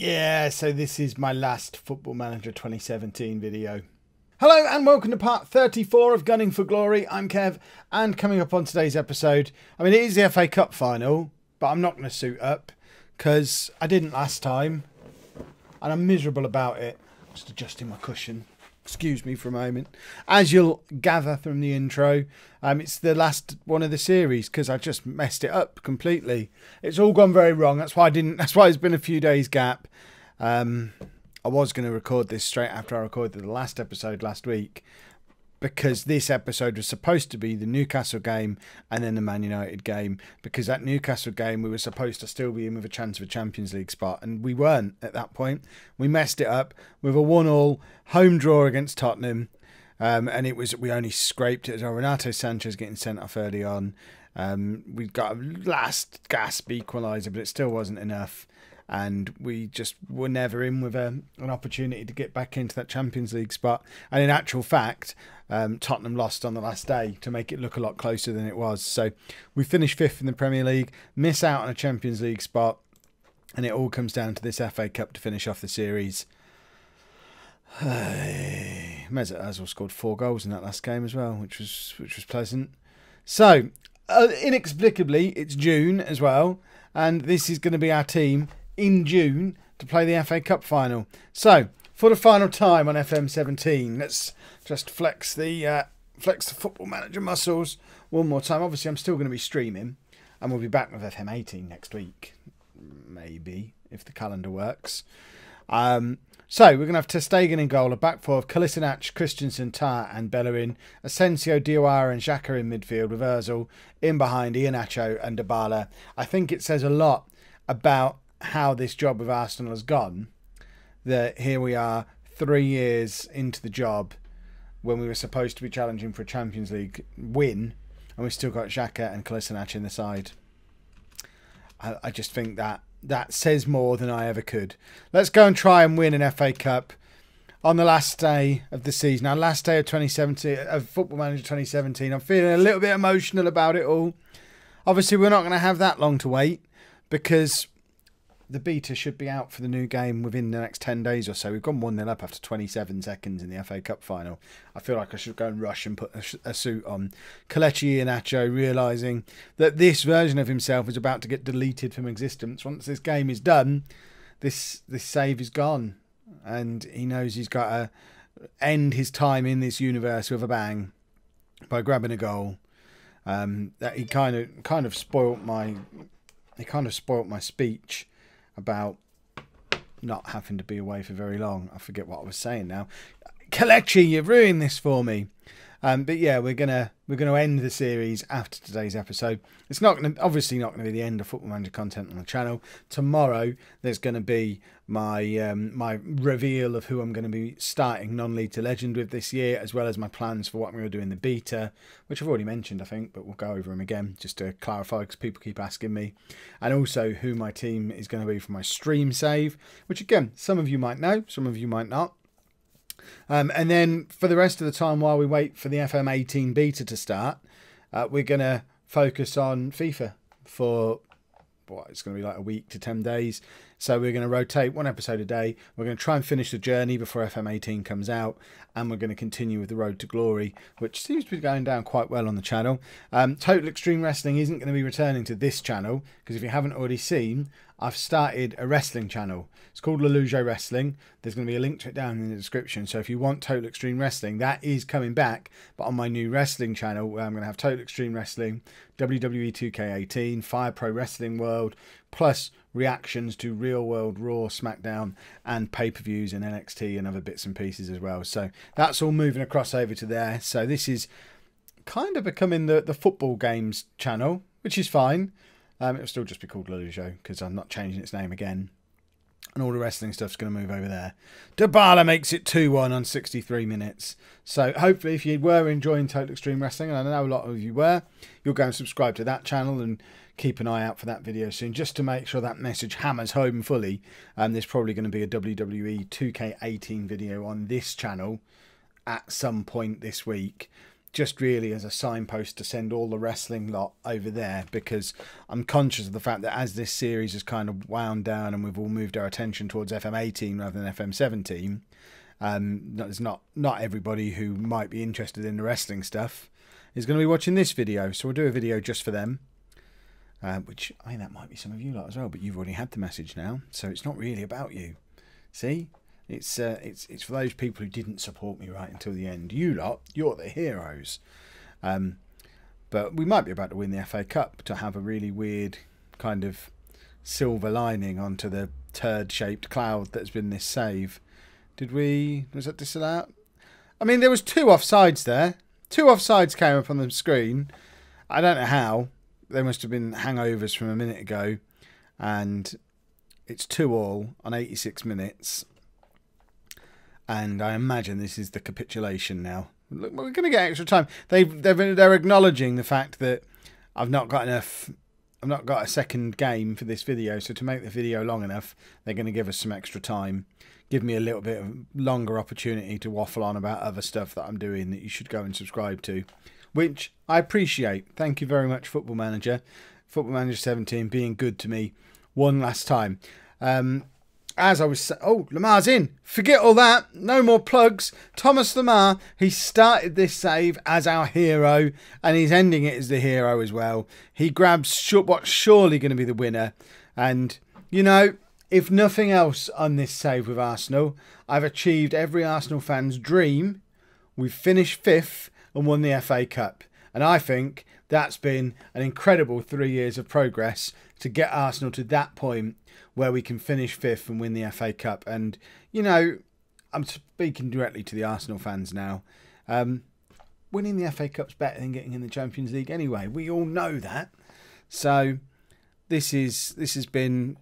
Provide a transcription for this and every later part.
Yeah, so this is my last Football Manager 2017 video. Hello and welcome to part 34 of Gunning for Glory. I'm Kev, and coming up on today's episode, it is the FA Cup final, but I'm not going to suit up because I didn't last time and I'm miserable about it. Just adjusting my cushion. Excuse me for a moment. As you'll gather from the intro, it's the last one of the series because I just messed it up completely. It's all gone very wrong. That's why there's been a few days gap. I was going to record this straight after I recorded the last episode last week, because this episode was supposed to be the Newcastle game and then the Man United game, because that Newcastle game we were supposed to still be in with a chance of a Champions League spot, and we weren't at that point. We messed it up with a 1-1 home draw against Tottenham, and we only scraped it as well. Renato Sanchez getting sent off early on. We got a last gasp equaliser, but it still wasn't enough. And we just were never in with an opportunity to get back into that Champions League spot. And in actual fact, Tottenham lost on the last day to make it look a lot closer than it was. So we finished 5th in the Premier League, miss out on a Champions League spot, and it all comes down to this FA Cup to finish off the series. Mesut Ozil scored 4 goals in that last game as well, which was pleasant. So inexplicably, it's June as well, and this is going to be our team in June to play the FA Cup final. So for the final time on FM17, let's just flex the Football Manager muscles one more time. Obviously, I'm still going to be streaming, and we'll be back with FM18 next week, maybe, if the calendar works. So we're going to have Ter Stegen in goal, a back four of Kolasinac, Christensen, Tar and Bellerin, Asensio, Diawara and Xhaka in midfield, with Ozil in behind, Iheanacho and Dybala. I think it says a lot about how this job of Arsenal has gone, that here we are 3 years into the job when we were supposed to be challenging for a Champions League win, and we've still got Xhaka and Kolasinac in the side. I just think that says more than I ever could. Let's go and try and win an FA Cup on the last day of the season. Our last day of 2017, of Football Manager 2017. I'm feeling a little bit emotional about it all. Obviously, we're not going to have that long to wait, because the beta should be out for the new game within the next 10 days or so. We've gone 1-0 up after 27 seconds in the FA Cup final. I feel like I should go and rush and put a suit on. Kelechi Iheanacho realising that this version of himself is about to get deleted from existence. Once this game is done, this save is gone. And he knows he's got to end his time in this universe with a bang by grabbing a goal. That he kind of spoilt my speech about not having to be away for very long. I forget what I was saying now. Kelechi, you've ruined this for me. But yeah, we're gonna end the series after today's episode. It's obviously not gonna be the end of Football Manager content on the channel. Tomorrow there's gonna be my my reveal of who I'm gonna be starting non-league to legend with this year, as well as my plans for what I'm gonna do in the beta, which I've already mentioned, I think, but we'll go over them again just to clarify, because people keep asking me. And also who my team is gonna be for my stream save, which again, some of you might know, some of you might not. And then for the rest of the time, while we wait for the FM18 beta to start, we're going to focus on FIFA for it's going to be like a week to 10 days. So we're going to rotate 1 episode a day. We're going to try and finish the journey before FM18 comes out, and we're going to continue with the Road to Glory, which seems to be going down quite well on the channel. Total Extreme Wrestling isn't going to be returning to this channel, because if you haven't already seen, I've started a wrestling channel. It's called Lollujo Wrestling. There's going to be a link to it down in the description. So if you want Total Extreme Wrestling, that is coming back, but on my new wrestling channel, where I'm going to have Total Extreme Wrestling, WWE 2K18, Fire Pro Wrestling World, plus reactions to Real World Raw, SmackDown, and pay-per-views and NXT and other bits and pieces as well. So that's all moving across over to there. So this is kind of becoming the football games channel, which is fine. It'll still just be called Lollujo, because I'm not changing its name again. And all the wrestling stuff's going to move over there. Dybala makes it 2-1 on 63 minutes. So hopefully, if you were enjoying Total Extreme Wrestling, and I know a lot of you were, you'll go and subscribe to that channel and keep an eye out for that video soon, just to make sure that message hammers home fully. There's probably going to be a WWE 2K18 video on this channel at some point this week. just really as a signpost to send all the wrestling lot over there, because I'm conscious of the fact that as this series has kind of wound down and we've all moved our attention towards FM18 rather than FM17, there's not everybody who might be interested in the wrestling stuff is going to be watching this video. So we'll do a video just for them, which, I mean, that might be some of you lot as well, but you've already had the message now, so it's not really about you. See? It's for those people who didn't support me right until the end. You lot, you're the heroes. But we might be about to win the FA Cup, to have a really weird kind of silver lining onto the turd-shaped cloud that's been this save. Was that disallowed? I mean, there was 2 offsides there. 2 offsides came up on the screen. I don't know how. There must have been hangovers from a minute ago. And it's 2-2 on 86 minutes. And I imagine this is the capitulation now. Look, we're going to get extra time. They're acknowledging the fact that I've not got a second game for this video. So to make the video long enough, they're going to give us some extra time. Give me a little bit of longer opportunity to waffle on about other stuff that I'm doing that you should go and subscribe to, which I appreciate. Thank you very much, Football Manager. Football Manager 17 being good to me one last time. As I was saying, oh, Lamar's in. Forget all that. No more plugs. Thomas Lamar, he started this save as our hero, and he's ending it as the hero as well. He grabs what's surely going to be the winner. And, you know, if nothing else on this save with Arsenal, I've achieved every Arsenal fan's dream. We've finished 5th and won the FA Cup. And I think that's been an incredible 3 years of progress to get Arsenal to that point where we can finish 5th and win the FA Cup. And, you know, I'm speaking directly to the Arsenal fans now. Winning the FA Cup's better than getting in the Champions League anyway. We all know that. So this has been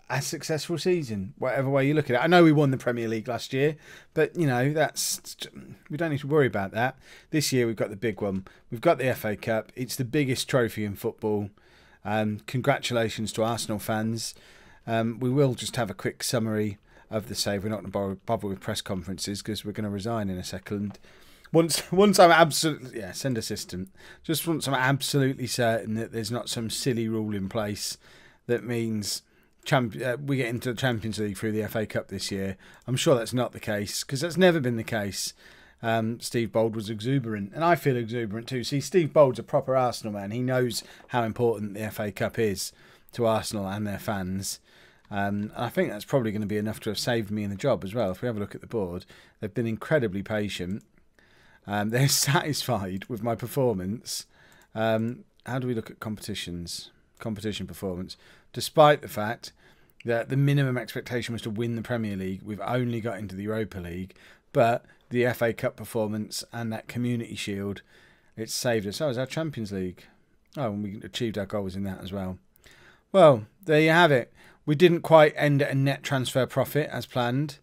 a successful season, whatever way you look at it. I know we won the Premier League last year, but, you know, we don't need to worry about that. This year we've got the big one. We've got the FA Cup. It's the biggest trophy in football. Congratulations to Arsenal fans. We will just have a quick summary of the save. We're not going to bother with press conferences because we're going to resign in a second. Once I'm absolutely... Yeah, send assistant. Just once I'm absolutely certain that there's not some silly rule in place that means we get into the Champions League through the FA Cup this year. I'm sure that's not the case, because that's never been the case. Steve Bold was exuberant, and I feel exuberant too. See, Steve Bold's a proper Arsenal man. He knows how important the FA Cup is to Arsenal and their fans. And I think that's probably going to be enough to have saved me in the job as well. If we have a look at the board, they've been incredibly patient. They're satisfied with my performance. How do we look at competition performance? Despite the fact that the minimum expectation was to win the Premier League, we've only got into the Europa League. But the FA Cup performance and that Community Shield, it's saved us. Oh, it's our Champions League. Oh, and we achieved our goals in that as well. Well, there you have it. We didn't quite end at a net transfer profit as planned.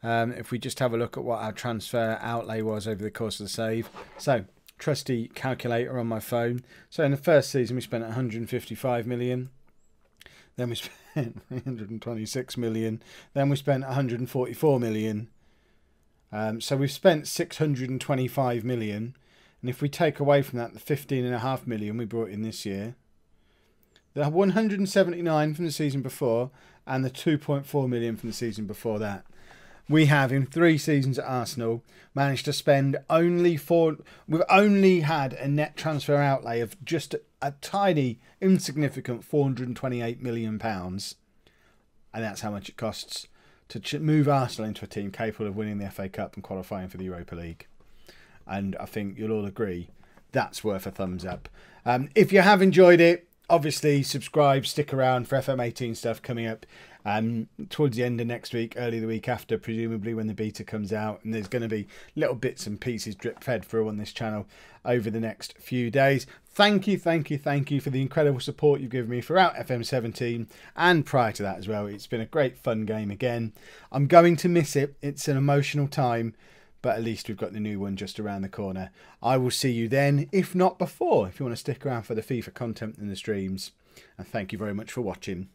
If we just have a look at what our transfer outlay was over the course of the save. So, trusty calculator on my phone. So in the first season we spent 155 million. Then we spent 326 million. Then we spent 144 million. So we've spent 625 million. And if we take away from that the 15.5 million we brought in this year, the 179 from the season before, and the 2.4 million from the season before that, we have in 3 seasons at Arsenal managed to spend we've only had a net transfer outlay of just a tiny, insignificant £428 million. And that's how much it costs to move Arsenal into a team capable of winning the FA Cup and qualifying for the Europa League. And I think you'll all agree that's worth a thumbs up. If you have enjoyed it, obviously subscribe, stick around for FM18 stuff coming up towards the end of next week, early the week after, presumably when the beta comes out. And there's going to be little bits and pieces drip fed through on this channel over the next few days. Thank you for the incredible support you've given me throughout FM17 and prior to that as well. It's been a great fun game again. I'm going to miss it. It's an emotional time, but at least we've got the new one just around the corner. I will see you then, if not before, if you want to stick around for the FIFA content and the streams. And thank you very much for watching.